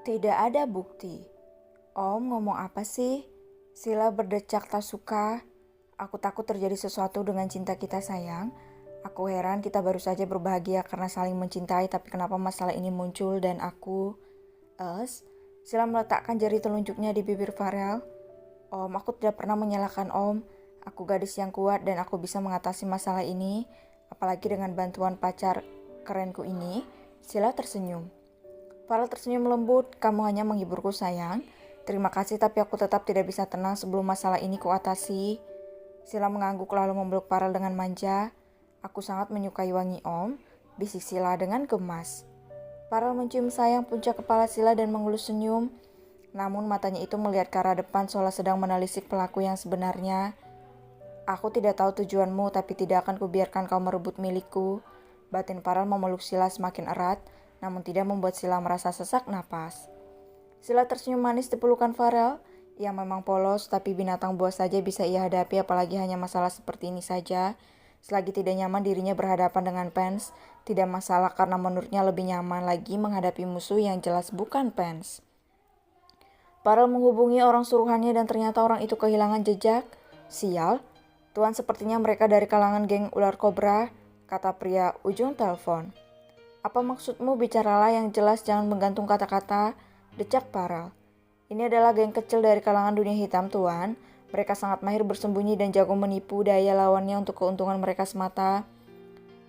Tidak ada bukti. Om ngomong apa sih? Sila berdecak tak suka. Aku takut terjadi sesuatu dengan cinta kita sayang. Aku heran kita baru saja berbahagia karena saling mencintai, tapi kenapa masalah ini muncul dan aku... Sila meletakkan jari telunjuknya di bibir Farel. Om, aku tidak pernah menyalahkan Om. Aku gadis yang kuat dan aku bisa mengatasi masalah ini. Apalagi dengan bantuan pacar kerenku ini. Sila tersenyum. Farel tersenyum lembut, kamu hanya menghiburku sayang. Terima kasih tapi aku tetap tidak bisa tenang sebelum masalah ini kuatasi. Sila mengangguk lalu memeluk Farel dengan manja. Aku sangat menyukai wangi Om, bisik Sila dengan gemas. Farel mencium sayang puncak kepala Sila dan mengelus senyum. Namun matanya itu melihat ke arah depan seolah sedang menelisik pelaku yang sebenarnya. Aku tidak tahu tujuanmu tapi tidak akan kubiarkan kau merebut milikku. Batin Farel memeluk Sila semakin erat, namun tidak membuat Sila merasa sesak napas. Sila tersenyum manis di pelukan Farel. Ia memang polos, tapi binatang buas saja bisa ia hadapi, apalagi hanya masalah seperti ini saja. Selagi tidak nyaman dirinya berhadapan dengan Pence, tidak masalah karena menurutnya lebih nyaman lagi menghadapi musuh yang jelas bukan Pence. Farel menghubungi orang suruhannya dan ternyata orang itu kehilangan jejak. Sial, Tuan sepertinya mereka dari kalangan geng ular kobra, kata pria ujung telepon. Apa maksudmu, bicaralah yang jelas, jangan menggantung kata-kata, decak Farel. Ini adalah geng kecil dari kalangan dunia hitam, Tuan. Mereka sangat mahir bersembunyi dan jago menipu daya lawannya untuk keuntungan mereka semata.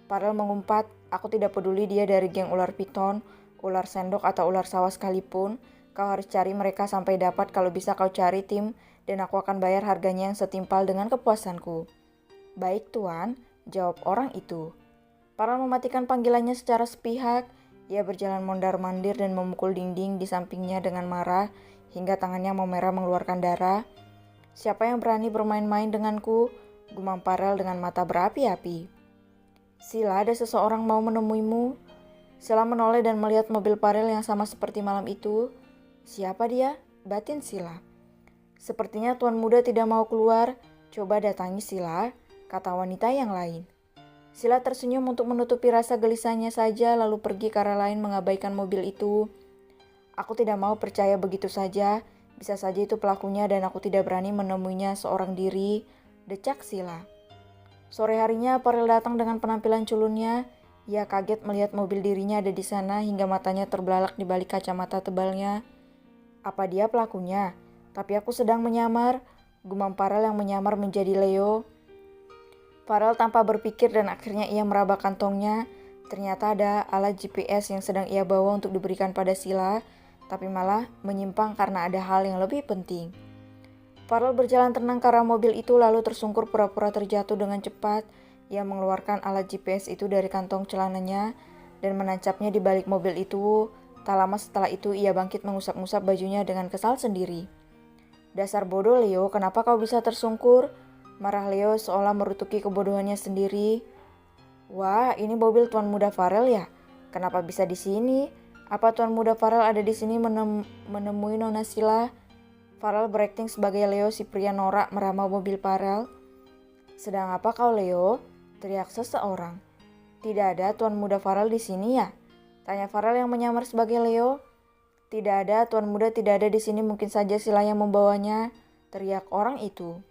Farel mengumpat, aku tidak peduli dia dari geng ular piton, ular sendok atau ular sawah sekalipun. Kau harus cari mereka sampai dapat, kalau bisa kau cari tim, dan aku akan bayar harganya yang setimpal dengan kepuasanku. Baik, Tuan, jawab orang itu. Farel mematikan panggilannya secara sepihak. Ia berjalan mondar-mandir dan memukul dinding di sampingnya dengan marah hingga tangannya memerah mengeluarkan darah. Siapa yang berani bermain-main denganku? Gumam Farel dengan mata berapi-api. Sila, ada seseorang mau menemuimu. Sila menoleh dan melihat mobil Farel yang sama seperti malam itu. Siapa dia? Batin Sila. Sepertinya tuan muda tidak mau keluar. Coba datangi Sila, kata wanita yang lain. Sila tersenyum untuk menutupi rasa gelisahnya saja lalu pergi ke arah lain mengabaikan mobil itu. Aku tidak mau percaya begitu saja. Bisa saja itu pelakunya dan aku tidak berani menemuinya seorang diri, decak Sila. Sore harinya Farel datang dengan penampilan culunnya. Ia kaget melihat mobil dirinya ada di sana hingga matanya terbelalak di balik kacamata tebalnya. Apa dia pelakunya? Tapi aku sedang menyamar, gumam Farel yang menyamar menjadi Leo. Farel tanpa berpikir dan akhirnya ia meraba kantongnya. Ternyata ada alat GPS yang sedang ia bawa untuk diberikan pada Sila, tapi malah menyimpang karena ada hal yang lebih penting. Farel berjalan tenang ke arah mobil itu lalu tersungkur pura-pura terjatuh dengan cepat. Ia mengeluarkan alat GPS itu dari kantong celananya dan menancapnya di balik mobil itu. Tak lama setelah itu ia bangkit mengusap-ngusap bajunya dengan kesal sendiri. Dasar bodoh Leo, kenapa kau bisa tersungkur? Marah Leo seolah merutuki kebodohannya sendiri. Wah, ini mobil Tuan Muda Farel ya? Kenapa bisa di sini? Apa Tuan Muda Farel ada di sini menemui Nona Sila? Farel berakting sebagai Leo si pria norak meramah mobil Farel. Sedang apa kau Leo? Teriak seseorang. Tidak ada Tuan Muda Farel di sini ya? Tanya Farel yang menyamar sebagai Leo. Tidak ada, Tuan Muda tidak ada di sini, mungkin saja Sila yang membawanya, teriak orang itu.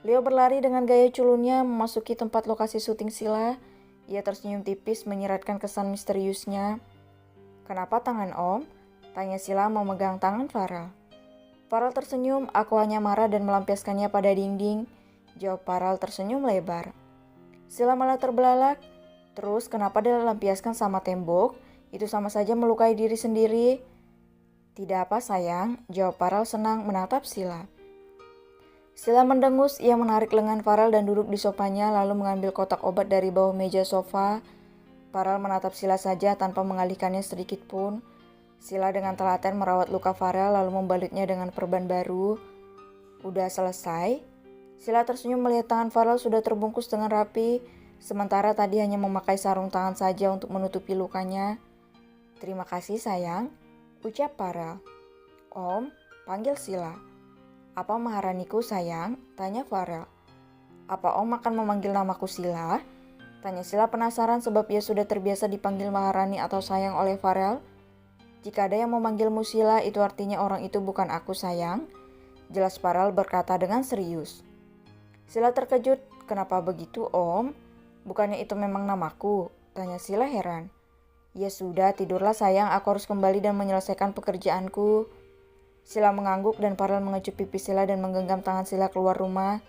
Leo berlari dengan gaya culunnya memasuki tempat lokasi syuting Sila. Ia tersenyum tipis menyiratkan kesan misteriusnya. Kenapa tangan Om? Tanya Sila memegang tangan Farel. Farel tersenyum, aku hanya marah dan melampiaskannya pada dinding. Jawab Farel tersenyum lebar. Sila malah terbelalak. Terus kenapa dia lampiaskan sama tembok? Itu sama saja melukai diri sendiri. Tidak apa sayang, jawab Farel senang menatap Sila. Sila mendengus, ia menarik lengan Farel dan duduk di sofanya lalu mengambil kotak obat dari bawah meja sofa. Farel menatap Sila saja tanpa mengalihkannya sedikit pun. Sila dengan telaten merawat luka Farel lalu membalutnya dengan perban baru. Udah selesai? Sila tersenyum melihat tangan Farel sudah terbungkus dengan rapi, sementara tadi hanya memakai sarung tangan saja untuk menutupi lukanya. Terima kasih sayang, ucap Farel. Om, panggil Sila. Apa Maharaniku sayang? Tanya Farel. Apa Om akan memanggil namaku Sila? Tanya Sila penasaran sebab ia sudah terbiasa dipanggil Maharani atau sayang oleh Farel. Jika ada yang memanggilmu Sila, itu artinya orang itu bukan aku sayang, jelas Farel berkata dengan serius. Sila terkejut, kenapa begitu Om? Bukannya itu memang namaku? Tanya Sila heran. Ya sudah, tidurlah sayang, aku harus kembali dan menyelesaikan pekerjaanku. Sila mengangguk dan Farel mengecup pipi Sila dan menggenggam tangan Sila keluar rumah.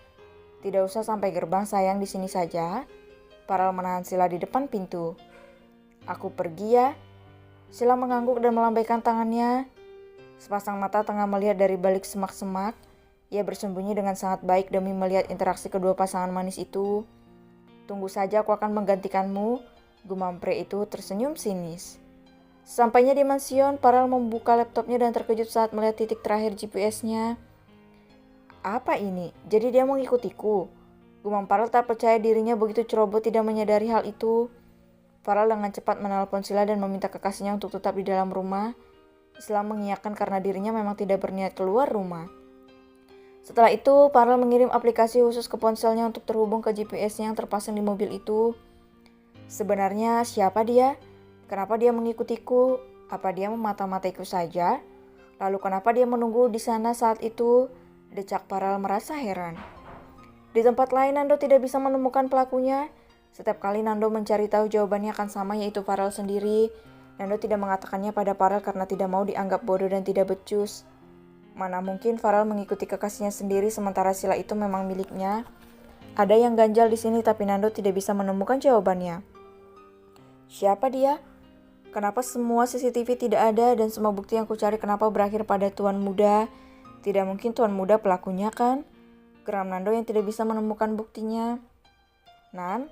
Tidak usah sampai gerbang sayang, di sini saja. Farel menahan Sila di depan pintu. Aku pergi ya. Sila mengangguk dan melambaikan tangannya. Sepasang mata tengah melihat dari balik semak-semak. Ia bersembunyi dengan sangat baik demi melihat interaksi kedua pasangan manis itu. Tunggu saja, aku akan menggantikanmu, gumam pria itu tersenyum sinis. Sampainya di mansion, Farel membuka laptopnya dan terkejut saat melihat titik terakhir GPS-nya. Apa ini? Jadi dia mengikutiku? Gumam Farel tak percaya dirinya begitu ceroboh tidak menyadari hal itu. Farel dengan cepat menelpon Sila dan meminta kekasihnya untuk tetap di dalam rumah. Sila mengiyakan karena dirinya memang tidak berniat keluar rumah. Setelah itu, Farel mengirim aplikasi khusus ke ponselnya untuk terhubung ke GPS yang terpasang di mobil itu. Sebenarnya siapa dia? Kenapa dia mengikutiku? Apa dia memata-mataiku saja? Lalu kenapa dia menunggu di sana saat itu? Decak Farel merasa heran. Di tempat lain Nando tidak bisa menemukan pelakunya. Setiap kali Nando mencari tahu jawabannya akan sama, yaitu Farel sendiri. Nando tidak mengatakannya pada Farel karena tidak mau dianggap bodoh dan tidak becus. Mana mungkin Farel mengikuti kekasihnya sendiri sementara Sila itu memang miliknya. Ada yang ganjal di sini tapi Nando tidak bisa menemukan jawabannya. Siapa dia? Kenapa semua CCTV tidak ada dan semua bukti yang kucari kenapa berakhir pada Tuan Muda? Tidak mungkin Tuan Muda pelakunya kan? Geram Nando yang tidak bisa menemukan buktinya. Nan?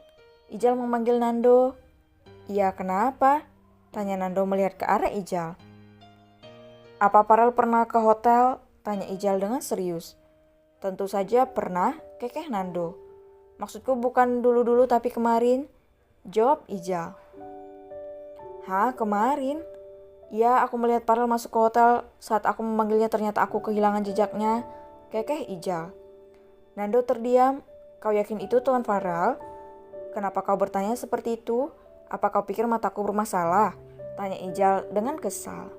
Ijal memanggil Nando. Iya, kenapa? Tanya Nando melihat ke arah Ijal. Apa Farel pernah ke hotel? Tanya Ijal dengan serius. Tentu saja pernah, kekeh Nando. Maksudku bukan dulu-dulu tapi kemarin. Jawab Ijal. Hah, kemarin? Ya, aku melihat Farel masuk ke hotel. Saat aku memanggilnya ternyata aku kehilangan jejaknya. Kekeh Ijal. Nando terdiam. Kau yakin itu Tuan Farel? Kenapa kau bertanya seperti itu? Apa kau pikir mataku bermasalah? Tanya Ijal dengan kesal.